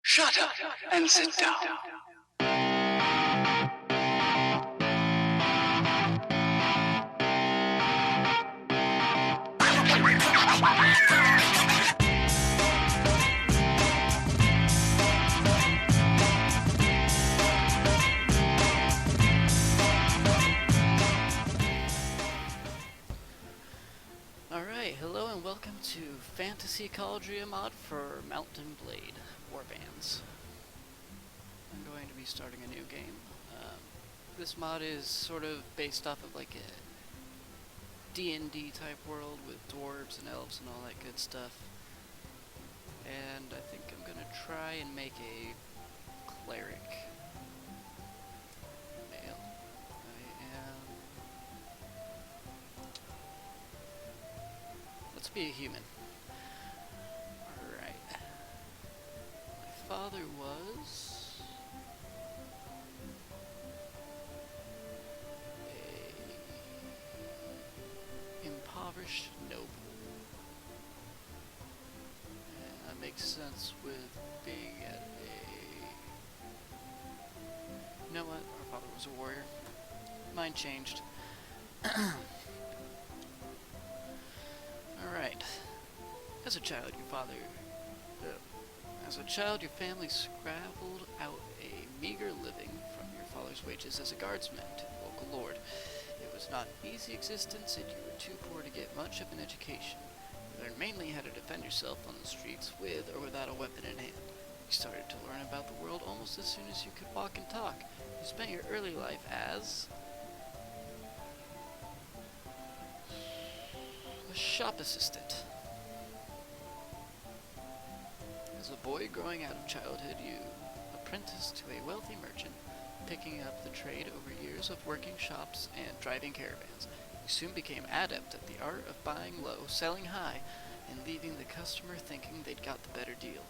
Shut up and sit down. Alright, hello and welcome to Fantasy Cauldria mod for Mount and Blade Warbands. I'm going to be starting a new game. This mod is sort of based off of like a D&D type world with dwarves and elves and all that good stuff. And I think I'm gonna try and make a cleric. Male. Let's be a human. Alright. My father was a impoverished noble. And that makes sense with being at a... You know what? Our father was a warrior. Mine changed. Alright. As a child, your family scrabbled out a meager living from your father's wages as a guardsman to the local lord. It was not an easy existence, and you were too poor to get much of an education. You learned mainly how to defend yourself on the streets with or without a weapon in hand. You started to learn about the world almost as soon as you could walk and talk. You spent your early life as a shop assistant. As a boy growing out of childhood, you apprenticed to a wealthy merchant, picking up the trade over years of working shops and driving caravans. You soon became adept at the art of buying low, selling high, and leaving the customer thinking they'd got the better deal.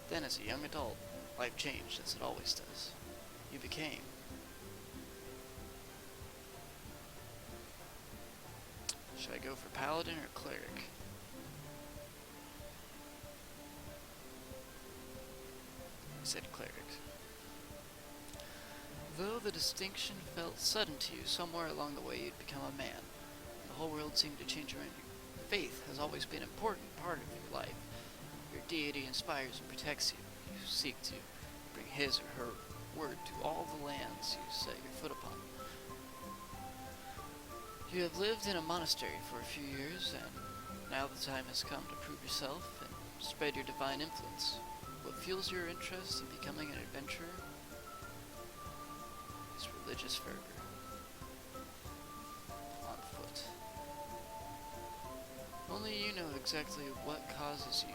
Then, as a young adult, life changed, as it always does. You became should I go for paladin or cleric? I said cleric. Though the distinction felt sudden to you, somewhere along the way you'd become a man. The whole world seemed to change around you. Faith has always been an important part of your life. Your deity inspires and protects you. You seek to bring his or her word to all the lands you set your foot upon. You have lived in a monastery for a few years, and now the time has come to prove yourself and spread your divine influence. What fuels your interest in becoming an adventurer is religious fervor. On foot. Only you know exactly what causes you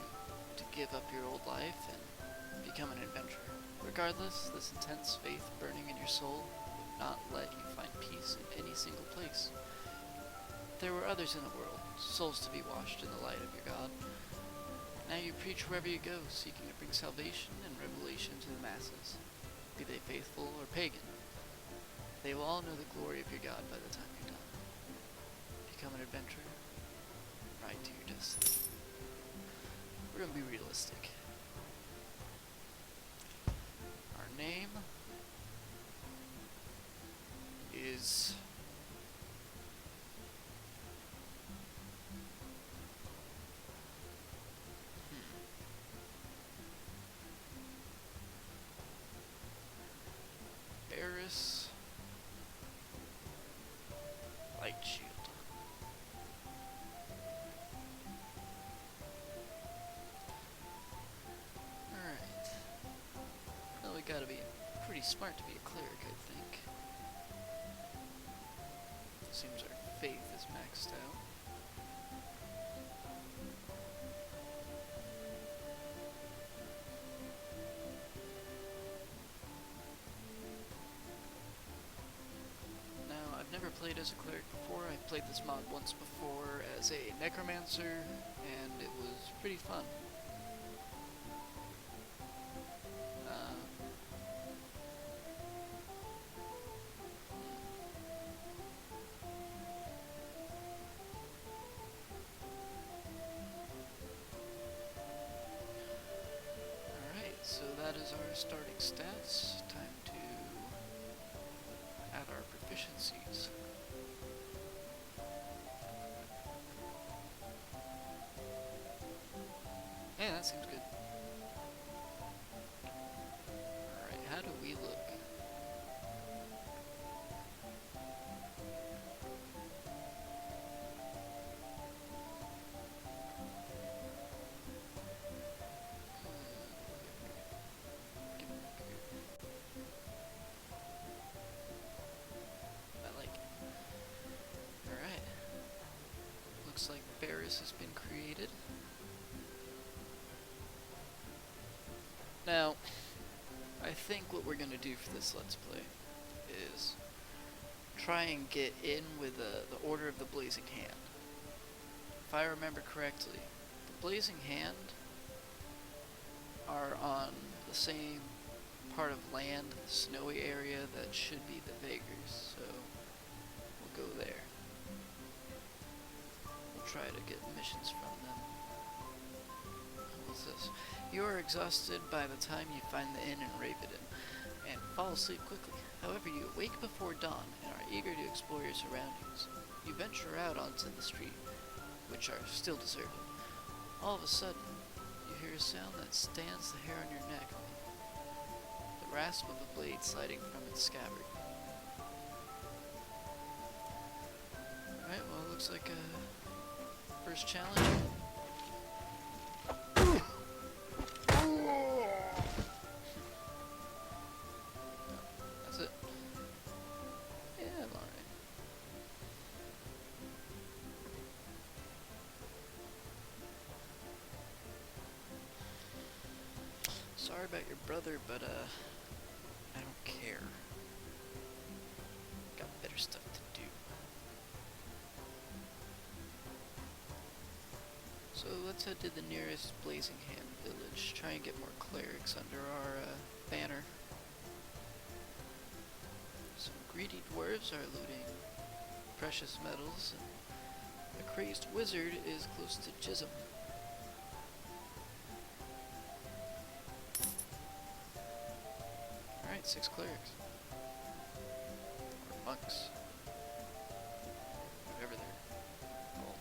to give up your old life and become an adventurer. Regardless, this intense faith burning in your soul would not let you find peace in any single place. There were others in the world, souls to be washed in the light of your God. Now you preach wherever you go, seeking to bring salvation and revelation to the masses, be they faithful or pagan. They will all know the glory of your God by the time you're done. Become an adventurer, ride to your destiny. We're going to be realistic. Our name is... Barrus. Lightshield. Alright. Well, we gotta be pretty smart to be a cleric, I think. Seems our faith is maxed out. Never played as a cleric before. I played this mod once before as a necromancer, and it was pretty fun. Alright, so that is is our starting stats. Time to add our proficiencies. Yeah, that seems good. Alright, how do we look? I like it. Alright. Looks like Barrus has been created. Now, I think what we're going to do for this Let's Play is try and get in with the Order of the Blazing Hand. If I remember correctly, the Blazing Hand are on the same part of land, the snowy area that should be the Vagars, so we'll go there. We'll try to get missions from them. What's this? You are exhausted by the time you find the inn in Raventon, and fall asleep quickly. However, you awake before dawn and are eager to explore your surroundings. You venture out onto the street, which are still deserted. All of a sudden, you hear a sound that stands the hair on your neck. The rasp of a blade sliding from its scabbard. Alright, well, it looks like a first challenge. That's it. Yeah, I'm alright. Sorry about your brother, but I don't care. Got better stuff to do. So let's head to the nearest Blazing Hand village, try and get more clerics under our banner. Some greedy dwarves are looting precious metals, and a crazed wizard is close to Jism. Alright, 6 clerics. Or monks. Whatever they're called.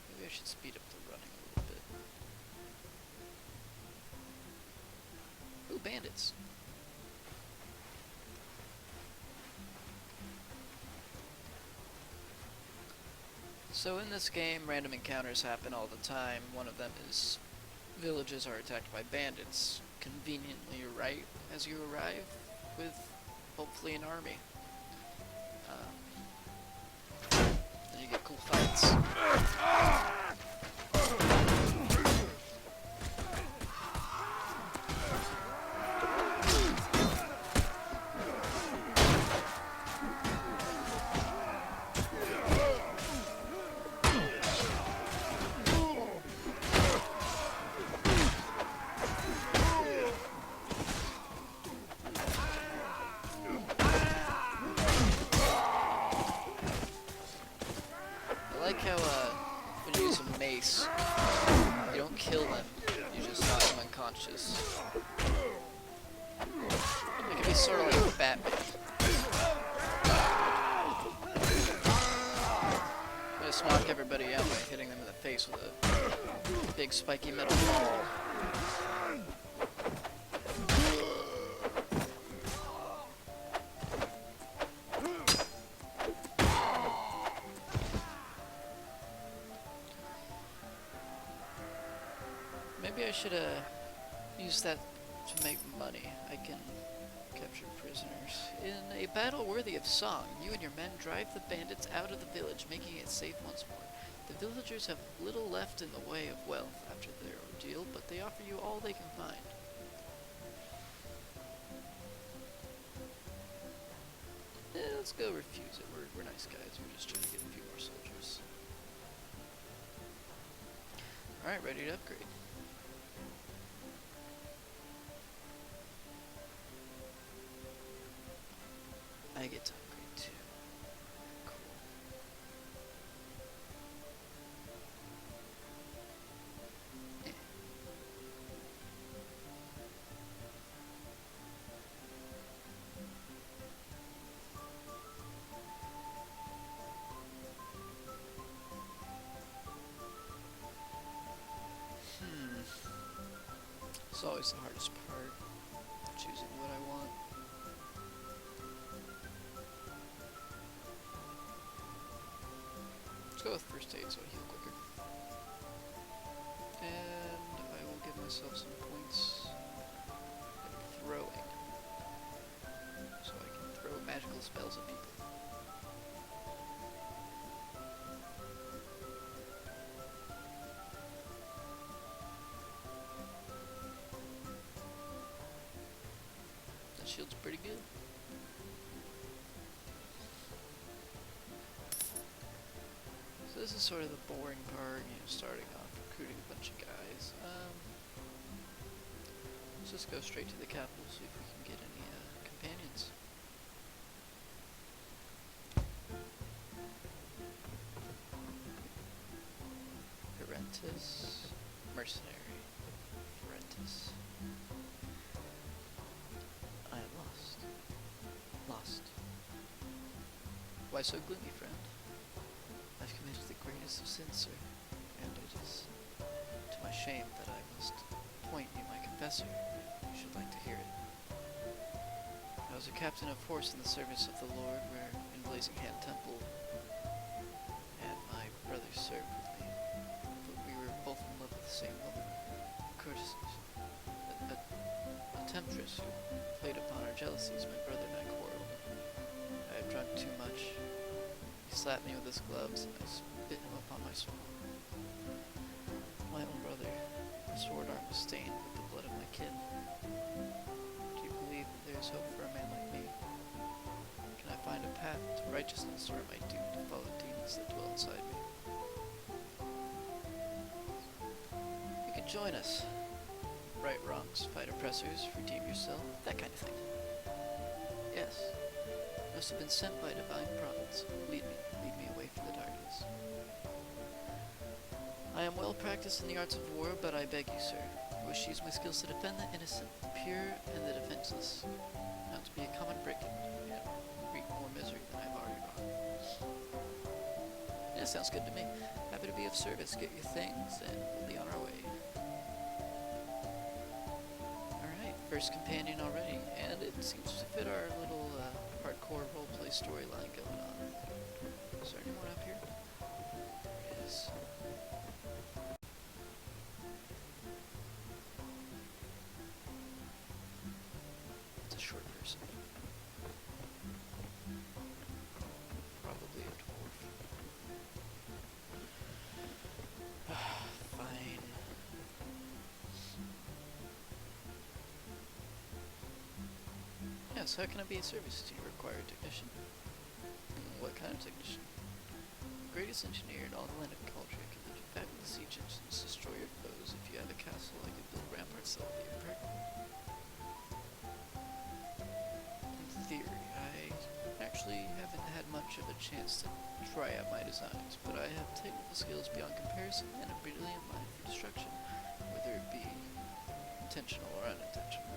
Maybe I should speed up the running a little bit. Ooh, bandits! So in this game, random encounters happen all the time. One of them is villages are attacked by bandits, conveniently right as you arrive, with hopefully an army. Then you get cool fights. I like how when you use a mace, you don't kill them, you just knock them unconscious. It can be sort of like Batman. You just knock everybody out by hitting them in the face with a big spiky metal ball. Maybe I should use that to make money. I can capture prisoners. In a battle worthy of song, you and your men drive the bandits out of the village, making it safe once more. The villagers have little left in the way of wealth after their ordeal, but they offer you all they can find. Let's go refuse it. We're nice guys. We're just trying to get a few more soldiers. Alright, ready to upgrade. I get to upgrade too. Cool. Eh. It's always the hardest part, choosing what I want. Let's go with first aid so I heal quicker. And I will give myself some points in throwing, so I can throw magical spells at people. That shield's pretty good. So this is sort of the boring part, starting off recruiting a bunch of guys. Let's just go straight to the capital, see if we can get any companions. Apprentice, mercenary, apprentice. I am lost. Lost. Why so gloomy, friend? I've committed the greatest of sins, sir, and it is to my shame that I must point you my confessor. You should like to hear it. I was a captain of horse in the service of the Lord, where in Blazing Hand Temple, and my brother served with me. But we were both in love with the same woman, courtesies, a temptress who played upon our jealousies. My brother and I quarreled. I had drunk too much. He slapped me with his gloves, and I spit him upon my sword. My own brother, the sword arm was stained with the blood of my kin. Do you believe that there is hope for a man like me? Can I find a path to righteousness, or am I doomed to follow demons that dwell inside me? You can join us. Right wrongs, fight oppressors, redeem yourself, that kind of thing. Yes. Must have been sent by divine providence. Lead me away from the darkness. I am well practiced in the arts of war, but I beg you, sir, I wish to use my skills to defend the innocent, the pure, and the defenseless, not to be a common brigand, and reap more misery than I've already wrought. Yeah, sounds good to me. Happy to be of service. Get your things, and we'll be on our way. Alright, first companion already, and it seems to fit our little hardcore roleplay storyline going on. Is there anyone up here? There is. It's a short person. Probably a dwarf. Fine. Yes, how can I be of service? Do you require a technician? What kind of technician? The greatest engineer in all the land of Cauldria can build fabulous siege engines, destroy your foes. If you have a castle, I can build ramparts that will be impregnable. In theory, I actually haven't had much of a chance to try out my designs, but I have technical skills beyond comparison and a brilliant mind for destruction, whether it be intentional or unintentional.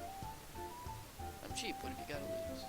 I'm cheap, what have you got to lose?